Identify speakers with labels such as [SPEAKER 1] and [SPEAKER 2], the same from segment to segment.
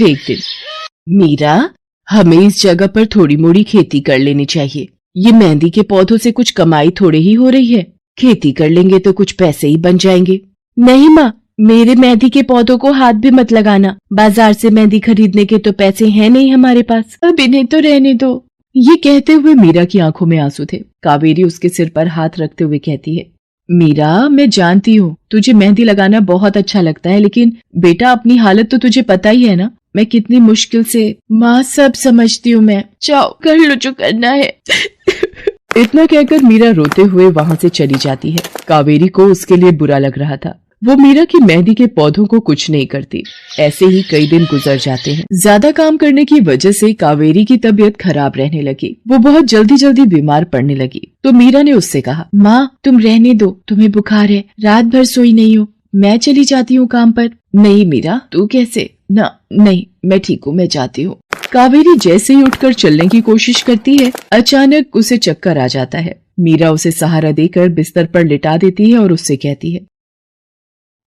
[SPEAKER 1] एक दिन, मीरा, हमें इस जगह पर थोड़ी मोड़ी खेती कर लेनी चाहिए। ये मेहंदी के पौधों से कुछ कमाई थोड़ी ही हो रही है। खेती कर लेंगे तो कुछ पैसे ही बन जाएंगे। नहीं माँ, मेरे मेहंदी के पौधों को हाथ भी मत लगाना। बाजार से मेहंदी खरीदने के तो पैसे हैं नहीं हमारे पास। अब इन्हें तो रहने दो। ये कहते हुए मीरा की आंखों में आंसू थे। कावेरी उसके सिर पर हाथ रखते हुए कहती है, मीरा, मैं जानती हूँ तुझे मेहंदी लगाना बहुत अच्छा लगता है, लेकिन बेटा अपनी हालत तो तुझे पता ही है ना। मैं कितनी मुश्किल से। माँ, सब समझती हूँ मैं। जाओ कर लो जो करना है। इतना कहकर मीरा रोते हुए वहाँ से चली जाती है। कावेरी को उसके लिए बुरा लग रहा था। वो मीरा की मेहंदी के पौधों को कुछ नहीं करती। ऐसे ही कई दिन गुजर जाते हैं। ज्यादा काम करने की वजह से कावेरी की तबीयत खराब रहने लगी। वो बहुत जल्दी जल्दी बीमार पड़ने लगी। तो मीरा ने उससे कहा, माँ, तुम रहने दो, तुम्हें बुखार है, रात भर सोई नहीं हो, मैं चली जाती हूँ काम पर। नहीं मीरा, तू कैसे? ना नहीं, मैं ठीक हूँ, मैं जाती हूँ। कावेरी जैसे ही उठकर चलने की कोशिश करती है, अचानक उसे चक्कर आ जाता है। मीरा उसे सहारा देकर बिस्तर पर लिटा देती है और उससे कहती है,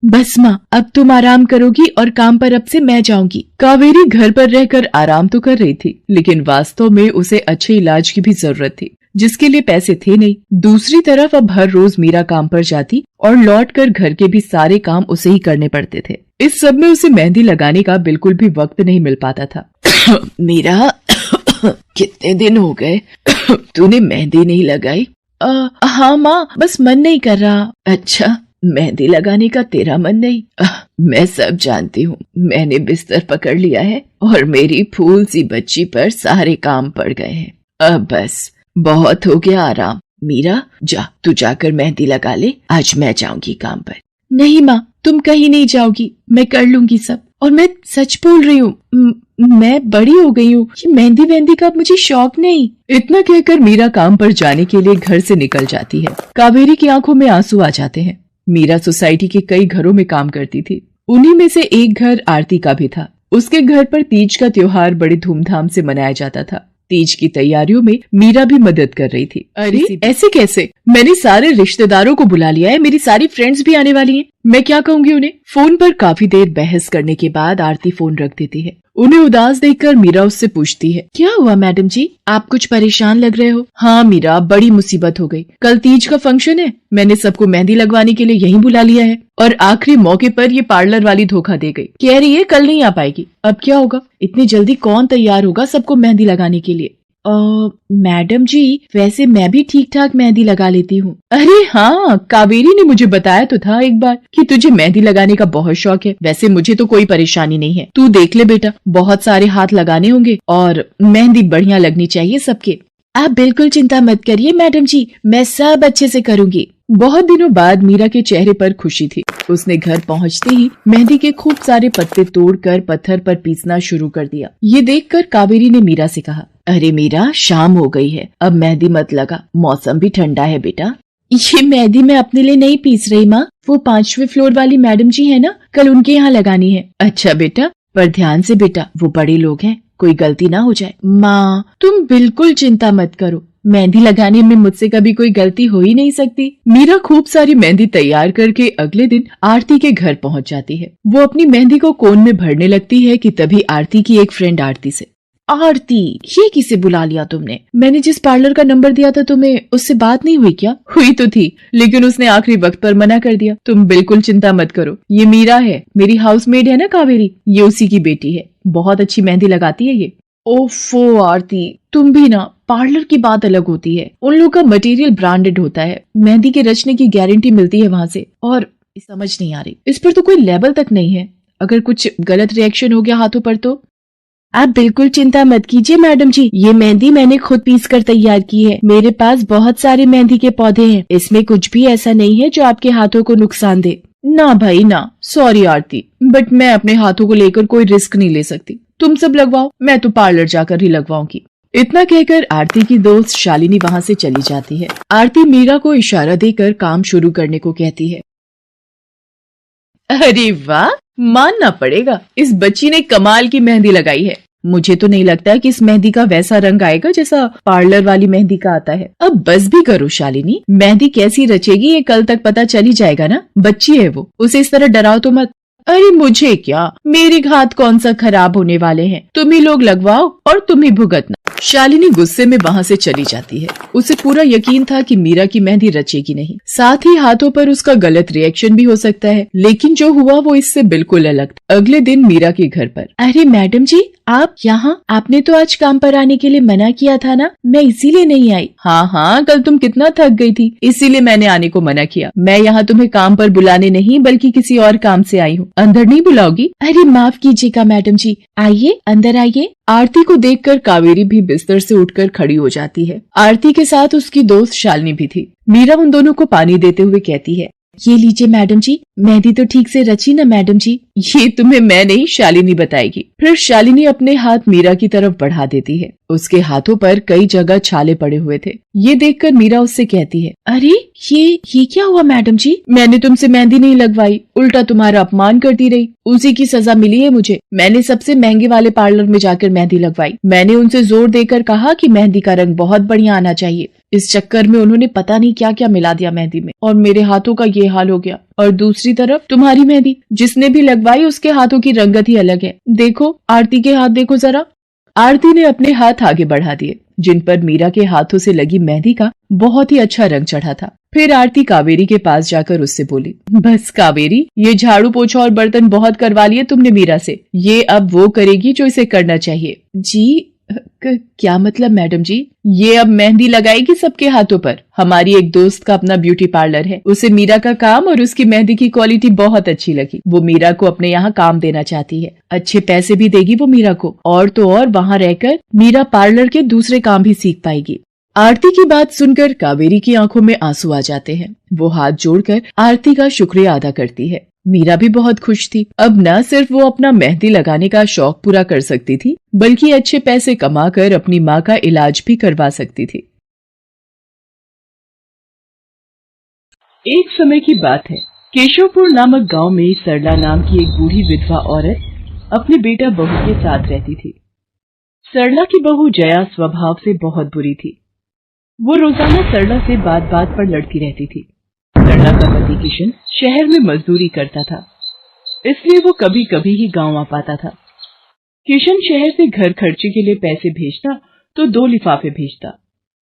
[SPEAKER 1] बस माँ, अब तुम आराम करोगी और काम पर अब से मैं जाऊंगी। कावेरी घर पर रहकर आराम तो कर रही थी, लेकिन वास्तव में उसे अच्छे इलाज की भी जरूरत थी, जिसके लिए पैसे थे नहीं। दूसरी तरफ अब हर रोज मीरा काम पर जाती और लौटकर घर के भी सारे काम उसे ही करने पड़ते थे। इस सब में उसे मेहंदी लगाने का बिल्कुल भी वक्त नहीं मिल पाता था। मीरा, कितने दिन हो गए तूने मेहंदी नहीं लगाई? हाँ माँ, बस मन नहीं कर रहा। अच्छा, मेहंदी लगाने का तेरा मन नहीं? मैं सब जानती हूँ। मैंने बिस्तर पकड़ लिया है और मेरी फूल सी बच्ची पर सारे काम पड़ गए हैं। अब बस बहुत हो गया आराम। मीरा, जा, तू जाकर मेहंदी लगा ले, आज मैं जाऊंगी काम पर। नहीं माँ, तुम कहीं नहीं जाओगी, मैं कर लूंगी सब। और मैं सच बोल रही हूँ, मैं बड़ी हो गई हूँ, ये मेहंदी वेहंदी का मुझे शौक नहीं। इतना कहकर मीरा काम पर जाने के लिए घर से निकल जाती है। कावेरी की आंखों में आंसू आ जाते हैं। मीरा सोसाइटी के कई घरों में काम करती थी। उन्हीं में से एक घर आरती का भी था। उसके घर पर तीज का त्योहार बड़े धूमधाम से मनाया जाता था। तीज की तैयारियों में मीरा भी मदद कर रही थी। अरे ऐसे कैसे? मैंने सारे रिश्तेदारों को बुला लिया है, मेरी सारी फ्रेंड्स भी आने वाली हैं। मैं क्या कहूँगी उन्हें? फोन पर काफी देर बहस करने के बाद आरती फोन रख देती है। उन्हें उदास देखकर मीरा उससे पूछती है, क्या हुआ मैडम जी, आप कुछ परेशान लग रहे हो? हाँ मीरा, बड़ी मुसीबत हो गई। कल तीज का फंक्शन है, मैंने सबको मेहंदी लगवाने के लिए यहीं बुला लिया है और आखिरी मौके पर ये पार्लर वाली धोखा दे गई। कह रही है कल नहीं आ पाएगी। अब क्या होगा? इतनी जल्दी कौन तैयार होगा सबको मेहंदी लगाने के लिए? मैडम जी, वैसे मैं भी ठीक ठाक मेहंदी लगा लेती हूँ। अरे हाँ, कावेरी ने मुझे बताया तो था एक बार कि तुझे मेहंदी लगाने का बहुत शौक है। वैसे मुझे तो कोई परेशानी नहीं है। तू देख ले बेटा, बहुत सारे हाथ लगाने होंगे और मेहंदी बढ़िया लगनी चाहिए सबके। आप बिल्कुल चिंता मत करिए मैडम जी, मैं सब अच्छे से करूँगी। बहुत दिनों बाद मीरा के चेहरे पर खुशी थी। उसने घर पहुंचते ही मेहंदी के खूब सारे पत्ते तोड़कर पत्थर पर पीसना शुरू कर दिया। ये देखकर कावेरी ने मीरा से कहा, अरे मीरा, शाम हो गई है, अब मेहंदी मत लगा, मौसम भी ठंडा है बेटा। ये मेहंदी मैं अपने लिए नहीं पीस रही माँ, वो 5वें फ्लोर वाली मैडम जी है ना, कल उनके यहाँ लगानी है। अच्छा बेटा, पर ध्यान से बेटा, वो बड़े लोग हैं, कोई गलती ना हो जाए। माँ, तुम बिल्कुल चिंता मत करो, मेहंदी लगाने में मुझसे कभी कोई गलती हो ही नहीं सकती। मीरा खूब सारी मेहंदी तैयार करके अगले दिन आरती के घर पहुंच जाती है। वो अपनी मेहंदी को कोन में भरने लगती है कि तभी आरती की एक फ्रेंड आरती से, आरती, ये किसे बुला लिया तुमने? मैंने जिस पार्लर का नंबर दिया था तुम्हें, उससे बात नहीं हुई क्या? हुई तो थी, लेकिन उसने आखिरी वक्त पर मना कर दिया। तुम बिल्कुल चिंता मत करो, ये मीरा है, मेरी हाउसमेड है ना कावेरी, ये उसी की बेटी है। बहुत अच्छी मेहंदी लगाती है ये। ओफो आरती, तुम भी ना, पार्लर की बात अलग होती है, उन लोगों का मटेरियल ब्रांडेड होता है, मेहंदी के रचने की गारंटी मिलती है वहाँ से। और समझ नहीं आ रही, इस पर तो कोई लेबल तक नहीं है, अगर कुछ गलत रिएक्शन हो गया हाथों पर तो। आप बिल्कुल चिंता मत कीजिए मैडम जी, ये मेहंदी मैंने खुद पीस कर तैयार की है। मेरे पास बहुत सारे मेहंदी के पौधे हैं, इसमें कुछ भी ऐसा नहीं है जो आपके हाथों को नुकसान दे। ना भाई ना, सॉरी आरती, बट मैं अपने हाथों को लेकर कोई रिस्क नहीं ले सकती। तुम सब लगवाओ, मैं तो पार्लर जाकर ही लगवाऊंगी। इतना कहकर आरती की दोस्त शालिनी वहाँ से चली जाती है। आरती मीरा को इशारा देकर काम शुरू करने को कहती है। अरे वाह, मानना पड़ेगा, इस बच्ची ने कमाल की मेहंदी लगाई है। मुझे तो नहीं लगता कि इस मेहंदी का वैसा रंग आएगा जैसा पार्लर वाली मेहंदी का आता है। अब बस भी करो शालिनी, मेहंदी कैसी रचेगी ये कल तक पता चल ही जाएगा ना। बच्ची है वो, उसे इस तरह डराओ तो मत। अरे मुझे क्या, मेरे हाथ कौन सा खराब होने वाले हैं, तुम ही लोग लगवाओ और तुम ही भुगतना। शालिनी गुस्से में वहाँ से चली जाती है। उसे पूरा यकीन था कि मीरा की मेहंदी रचेगी नहीं, साथ ही हाथों पर उसका गलत रिएक्शन भी हो सकता है, लेकिन जो हुआ वो इससे बिल्कुल अलग था। अगले दिन मीरा के घर पर, अरे मैडम जी आप यहाँ, आपने तो आज काम पर आने के लिए मना किया था ना, मैं इसीलिए नहीं आई। हाँ हाँ, कल तुम कितना थक गई थी, इसीलिए मैंने आने को मना किया। मैं यहाँ तुम्हें काम पर बुलाने नहीं बल्कि किसी और काम से आई हूँ। अंदर नहीं बुलाओगी? अरे माफ कीजिएगा मैडम जी, आइए अंदर आइए। आरती को देखकर कावेरी भी बिस्तर से उठकर खड़ी हो जाती है। आरती के साथ उसकी दोस्त शालिनी भी थी। मीरा उन दोनों को पानी देते हुए कहती है, ये लीजिए मैडम जी, मेहंदी तो ठीक से रची ना मैडम जी? ये तुम्हें मैं नहीं शालिनी बताएगी। फिर शालिनी अपने हाथ मीरा की तरफ बढ़ा देती है। उसके हाथों पर कई जगह छाले पड़े हुए थे। ये देखकर मीरा उससे कहती है, अरे ये क्या हुआ मैडम जी? मैंने तुमसे मेहंदी नहीं लगवाई, उल्टा तुम्हारा अपमान करती रही, उसी की सजा मिली है मुझे। मैंने सबसे महंगे वाले पार्लर में जाकर मेहंदी लगवाई। मैंने उनसे जोर देकर कहा कि मेहंदी का रंग बहुत बढ़िया आना चाहिए। इस चक्कर में उन्होंने पता नहीं क्या क्या मिला दिया मेहंदी में, और मेरे हाथों का ये हाल हो गया। और दूसरी तरफ तुम्हारी मेहंदी, जिसने भी लगवाई उसके हाथों की रंगत ही अलग है। देखो आरती के हाथ देखो जरा। आरती ने अपने हाथ आगे बढ़ा दिए, जिन पर मीरा के हाथों से लगी मेहंदी का बहुत ही अच्छा रंग चढ़ा था। फिर आरती कावेरी के पास जाकर उससे बोली, बस कावेरी, ये झाड़ू पोछा और बर्तन बहुत करवा लिए तुमने मीरा से, ये अब वो करेगी जो इसे करना चाहिए। जी क्या मतलब मैडम जी? ये अब मेहंदी लगाएगी सबके हाथों पर। हमारी एक दोस्त का अपना ब्यूटी पार्लर है, उसे मीरा का काम और उसकी मेहंदी की क्वालिटी बहुत अच्छी लगी। वो मीरा को अपने यहाँ काम देना चाहती है, अच्छे पैसे भी देगी वो मीरा को, और तो और वहाँ रहकर मीरा पार्लर के दूसरे काम भी सीख पाएगी। आरती की बात सुनकर कावेरी की आंखों में आंसू आ जाते हैं। वो हाथ जोड़कर आरती का शुक्रिया अदा करती है। मीरा भी बहुत खुश थी। अब न सिर्फ वो अपना मेहंदी लगाने का शौक पूरा कर सकती थी, बल्कि अच्छे पैसे कमाकर अपनी माँ का इलाज भी करवा सकती थी। एक समय की बात है, केशवपुर नामक गांव में सरला नाम की एक बूढ़ी विधवा औरत अपने बेटा बहू के साथ रहती थी। सरला की बहू जया स्वभाव से बहुत बुरी थी। वो रोजाना सरला से बात बात पर लड़ती रहती थी। सरला का पति किशन शहर में मजदूरी करता था, इसलिए वो कभी कभी ही गांव आ पाता था। किशन शहर से घर खर्चे के लिए पैसे भेजता तो 2 लिफाफे भेजता,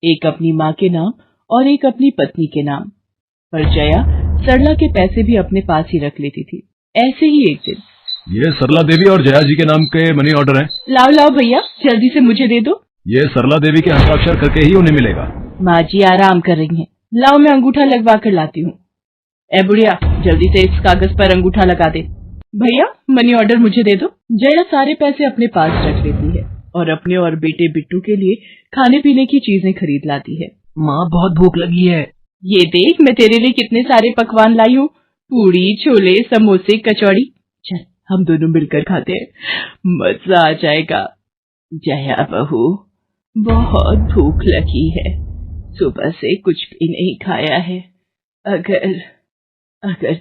[SPEAKER 1] एक अपनी माँ के नाम और एक अपनी पत्नी के नाम। पर जया सरला के पैसे भी अपने पास ही रख लेती थी। ऐसे ही एक दिन,
[SPEAKER 2] ये सरला देवी और जया जी के नाम के मनी ऑर्डर हैं।
[SPEAKER 1] लाओ लाओ भैया, जल्दी से मुझे दे दो।
[SPEAKER 2] ये सरला देवी के हस्ताक्षर करके ही उन्हें मिलेगा।
[SPEAKER 1] माँ जी आराम कर रही हैं, लाओ मैं अंगूठा लगवा कर लाती हूँ। ए बुढ़िया, जल्दी से इस कागज पर अंगूठा लगा दे। भैया मनी ऑर्डर मुझे दे दो। जया सारे पैसे अपने पास रख लेती है और अपने और बेटे बिट्टू के लिए खाने पीने की चीजें खरीद लाती है।
[SPEAKER 2] माँ बहुत भूख लगी है।
[SPEAKER 1] ये देख मैं तेरे लिए कितने सारे पकवान लाई हूँ, पूरी, छोले, समोसे, कचौड़ी। चल हम दोनों मिलकर खाते हैं, मजा आ जाएगा। जया बहू, बहुत भूख लगी है, सुबह से कुछ भी नहीं खाया है। अगर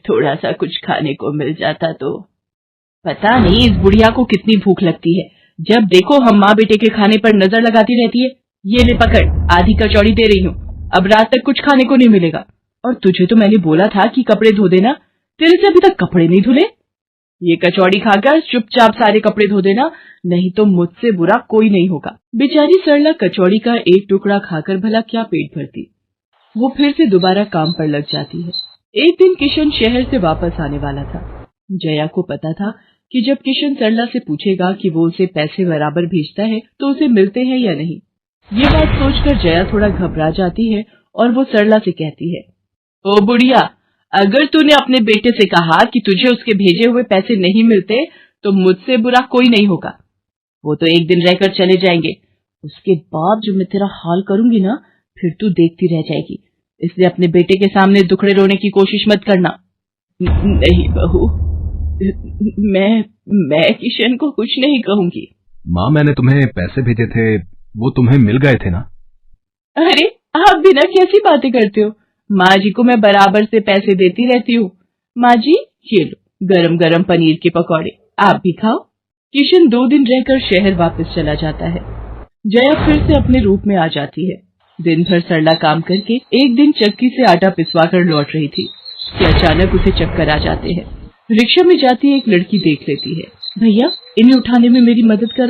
[SPEAKER 1] थोड़ा सा कुछ खाने को मिल जाता तो। पता नहीं इस बुढ़िया को कितनी भूख लगती है, जब देखो हम माँ बेटे के खाने पर नजर लगाती रहती है। ये ले पकड़, आधी कचौड़ी दे रही हूँ, अब रात तक कुछ खाने को नहीं मिलेगा। और तुझे तो मैंने बोला था कि कपड़े धो देना, तेरे से अभी तक कपड़े नहीं धुले। ये कचौड़ी खाकर चुपचाप सारे कपड़े धो देना, नहीं तो मुझसे बुरा कोई नहीं होगा। बेचारी सरला कचौड़ी का एक टुकड़ा खाकर भला क्या पेट भरती। वो फिर से दोबारा काम पर लग जाती है। एक दिन किशन शहर से वापस आने वाला था। जया को पता था कि जब किशन सरला से पूछेगा कि वो उसे पैसे बराबर भेजता है तो उसे मिलते हैं या नहीं। ये बात सोचकर जया थोड़ा घबरा जाती है और वो सरला से कहती है, ओ बुढ़िया, अगर तूने अपने बेटे से कहा कि तुझे उसके भेजे हुए पैसे नहीं मिलते तो मुझसे बुरा कोई नहीं होगा। वो तो एक दिन रहकर चले जाएंगे, उसके बाद जो मैं तेरा हाल करूंगी ना, फिर तू देखती रह जाएगी। इसलिए अपने बेटे के सामने दुखड़े रोने की कोशिश मत करना। नहीं बहू, मैं किशन को कुछ नहीं कहूंगी।
[SPEAKER 2] माँ मैंने तुम्हें पैसे भेजे थे, वो तुम्हें मिल गए थे ना?
[SPEAKER 1] अरे आप बिना कैसी बातें करते हो, माँ जी को मैं बराबर से पैसे देती रहती हूँ। माँ जी ये लो गरम गरम पनीर के पकौड़े, आप भी खाओ। किशन 2 दिन रहकर शहर वापस चला जाता है। जया फिर से अपने रूप में आ जाती है। दिन भर सरला काम करके एक दिन चक्की से आटा पिसवा कर लौट रही थी कि अचानक उसे चक्कर आ जाते हैं। रिक्शा में जाती एक लड़की देख लेती है। भैया, इन्हें उठाने में मेरी मदद करो।